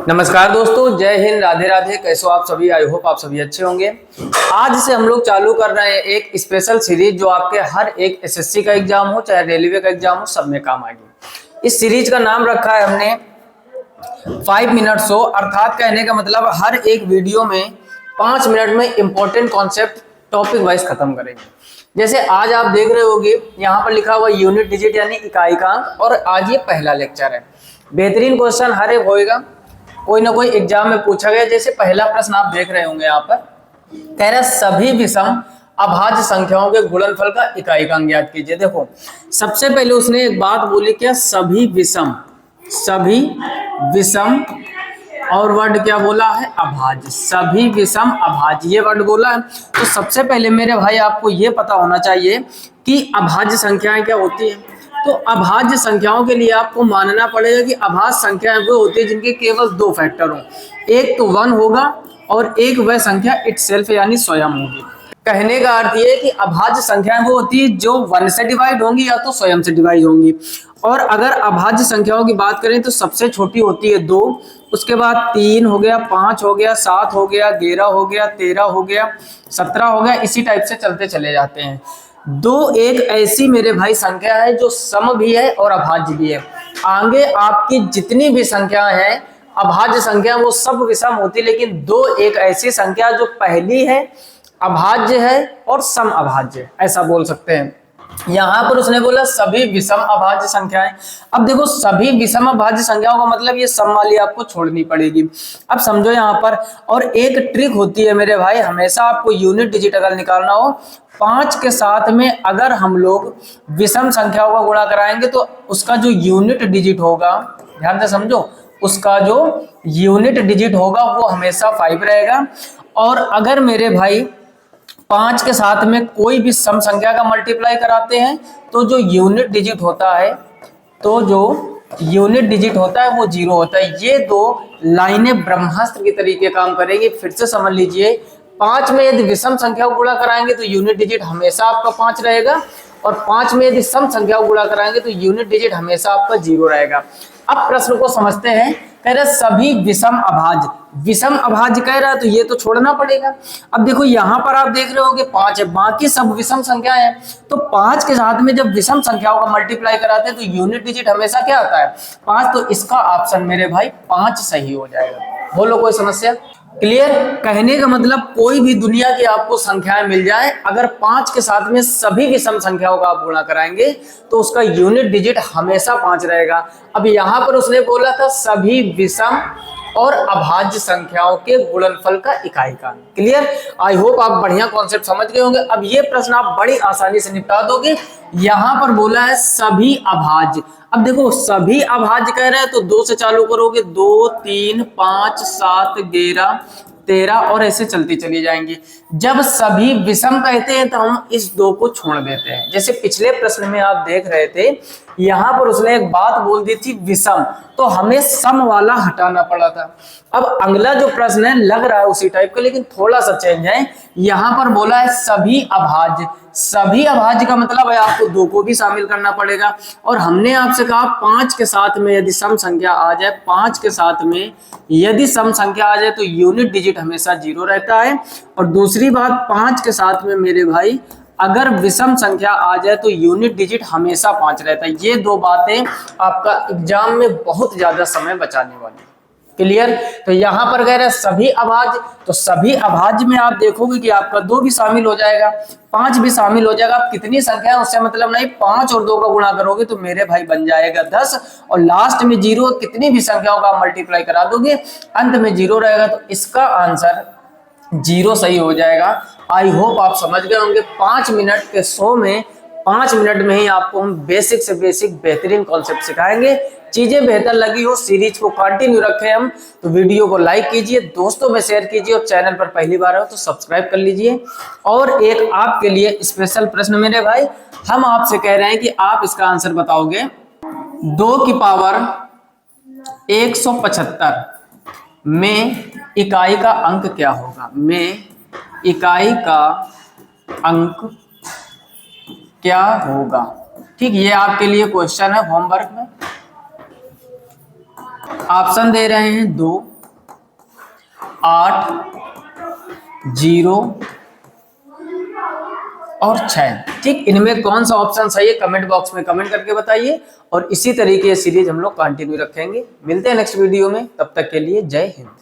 नमस्कार दोस्तों, जय हिंद, राधे राधे। कैसे हो आप सभी? आई होप आप सभी अच्छे होंगे। आज से हम लोग चालू कर रहे हैं एक स्पेशल सीरीज जो आपके हर एक एसएससी का एग्जाम हो चाहे रेलवे का एग्जाम हो, सब में काम आएगी। इस सीरीज का नाम रखा है हमने 5 मिनट शो, अर्थात कहने का मतलब हर एक वीडियो में 5 मिनट में इंपॉर्टेंट कॉन्सेप्ट टॉपिक वाइज खत्म करेंगे। जैसे आज आप देख रहे होंगे यहाँ पर लिखा हुआ यूनिट डिजिट यानी इकाई का अंक, और आज ये पहला लेक्चर है। बेहतरीन क्वेश्चन हर एक होएगा, कोई ना कोई एग्जाम में पूछा गया। जैसे पहला प्रश्न आप देख रहे होंगे यहाँ पर, कह रहा है सभी विषम अभाज्य संख्याओं के गुणनफल का इकाई का अंक ज्ञात कीजिए। देखो सबसे पहले उसने एक बात बोली, क्या सभी विषम और वर्ड क्या बोला है? अभाज्य। सभी विषम अभाज्य ये वर्ड बोला है। तो सबसे पहले मेरे भाई आपको ये पता होना चाहिए कि अभाज्य संख्याएं क्या होती है। तो अभाज्य संख्याओं के लिए आपको मानना पड़ेगा कि अभाज्य संख्याएं वो होती है जिनके केवल 2 फैक्टर हो, एक तो 1 होगा और एक वह संख्या इटसेल्फ यानी स्वयं होगी। कहने का अर्थ ये है कि अभाज्य संख्याएं वो होती है जो 1 से डिवाइड होंगी या तो स्वयं से डिवाइड होंगी। और अगर अभाज्य संख्याओं की बात करें तो सबसे छोटी होती है 2, उसके बाद 3 हो गया, 5 हो गया, 7 हो गया, 11 हो गया, 13 हो गया, 17 हो गया, इसी टाइप से चलते चले जाते हैं। 2 एक ऐसी मेरे भाई संख्या है जो सम भी है और अभाज्य भी है। आगे आपकी जितनी भी संख्या है अभाज्य संख्या वो सब विषम होती है, लेकिन 2 एक ऐसी संख्या जो पहली है अभाज्य है और सम अभाज्य, ऐसा बोल सकते हैं। यहां पर उसने बोला सभी विषम अभाज्य संख्याएं। अब देखो सभी विषम अभाज्य संख्याओं का मतलब ये सम वाली आपको छोड़नी पड़ेगी। अब समझो यहाँ पर, और एक ट्रिक होती है मेरे भाई, हमेशा आपको यूनिट डिजिट अगर निकालना हो 5 के साथ में अगर हम लोग विषम संख्याओं का गुणा कराएंगे तो उसका जो यूनिट डिजिट होगा, ध्यान से समझो, उसका जो यूनिट डिजिट होगा वो हमेशा 5 रहेगा। और अगर मेरे भाई 5 के साथ में कोई भी सम संख्या का मल्टीप्लाई कराते हैं तो जो यूनिट डिजिट होता है वो 0 होता है। ये 2 लाइनें ब्रह्मास्त्र की तरीके काम करेगी। फिर से समझ लीजिए, 5 में यदि विषम संख्या को गुणा कराएंगे तो यूनिट डिजिट हमेशा आपका 5 रहेगा, और 5 में यदि सम संख्या को गुणा कराएंगे तो यूनिट डिजिट हमेशा आपका 0 रहेगा। अब प्रश्न को समझते हैं। कह रहा है सभी विषम अभाज्य कह रहा है तो ये तो छोड़ना पड़ेगा। अब देखो यहाँ पर आप देख रहे हो कि 5 है, बाकी सब विषम संख्याएं हैं। तो 5 के साथ में जब विषम संख्याओं का मल्टीप्लाई कराते हैं तो यूनिट डिजिट हमेशा क्या आता है? 5। तो इसका ऑप्शन मेरे भाई 5 सही हो जाएगा। बोलो कोई समस्या? क्लियर? कहने का मतलब कोई भी दुनिया की आपको संख्याएं मिल जाए, अगर 5 के साथ में सभी विषम संख्याओं का आप गुणा कराएंगे तो उसका यूनिट डिजिट हमेशा 5 रहेगा। अब यहां पर उसने बोला था सभी विषम और अभाज्य संख्याओं के गुणनफल का इकाई का। क्लियर? आई होप आप बढ़िया कॉन्सेप्ट समझ गए होंगे। अब ये प्रश्न आप बड़ी आसानी से निपटा दोगे। यहां पर बोला है सभी अभाज्य। अब देखो सभी अभाज्य कह रहे हैं तो 2 से चालू करोगे, 2, 3, 5, 7, 11, 13 और ऐसे चलती चली जाएंगी। जब सभी विषम कहते हैं तो हम इस 2 को छोड़ देते हैं। जैसे पिछले प्रश्न में आप देख रहे थे, यहां पर उसने एक बात बोल दी थी विषम, तो हमें सम वाला हटाना पड़ा था। अब अगला जो प्रश्न है लग रहा है उसी टाइप का, लेकिन थोड़ा सा चेंज है। यहां पर बोला है सभी अभाज्य। सभी अभाज्य का मतलब है आपको 2 को भी शामिल करना पड़ेगा। और हमने आपसे कहा 5 के साथ में यदि सम संख्या आ जाए, 5 के साथ में यदि सम संख्या आ जाए तो यूनिट डिजिट हमेशा 0 रहता है। और दूसरी बात, 5 के साथ में मेरे भाई अगर विषम संख्या आ जाए तो यूनिट डिजिट हमेशा 5 रहता है। ये 2 बातें आपका एग्जाम में बहुत ज्यादा समय बचाने वाली। क्लियर? तो यहां पर कह रहे हैं सभी अभाज्य, तो सभी अभाज्य में आप देखोगे कि आपका 2 भी शामिल हो जाएगा, 5 भी शामिल हो जाएगा। आप कितनी संख्या है उससे मतलब नहीं, 5 और 2 का गुणा करोगे तो मेरे भाई बन जाएगा 10, और लास्ट में 0। कितनी भी संख्याओं का मल्टीप्लाई करा दोगे अंत में 0 रहेगा। तो इसका आंसर 0 सही हो जाएगा। आई होप आप समझ गए होंगे। 5 मिनट के शो में 5 मिनट में ही आपको हम बेसिक से बेसिक बेहतरीन कॉन्सेप्ट सिखाएंगे। चीजें बेहतर लगी हो, सीरीज को कंटिन्यू रखें हम, तो वीडियो को लाइक कीजिए, दोस्तों में शेयर कीजिए, और चैनल पर पहली बार हो तो सब्सक्राइब कर लीजिए। और एक आपके लिए स्पेशल प्रश्न मेरे भाई, हम आपसे कह रहे हैं कि आप इसका आंसर बताओगे। 2 की पावर 175 में इकाई का अंक क्या होगा? में इकाई का अंक क्या होगा? ठीक, ये आपके लिए क्वेश्चन है होमवर्क में। ऑप्शन दे रहे हैं 2, 8, 0 और 6। ठीक, इनमें कौन सा ऑप्शन सही है कमेंट बॉक्स में कमेंट करके बताइए। और इसी तरीके सीरीज हम लोग कंटिन्यू रखेंगे। मिलते हैं नेक्स्ट वीडियो में, तब तक के लिए जय हिंद।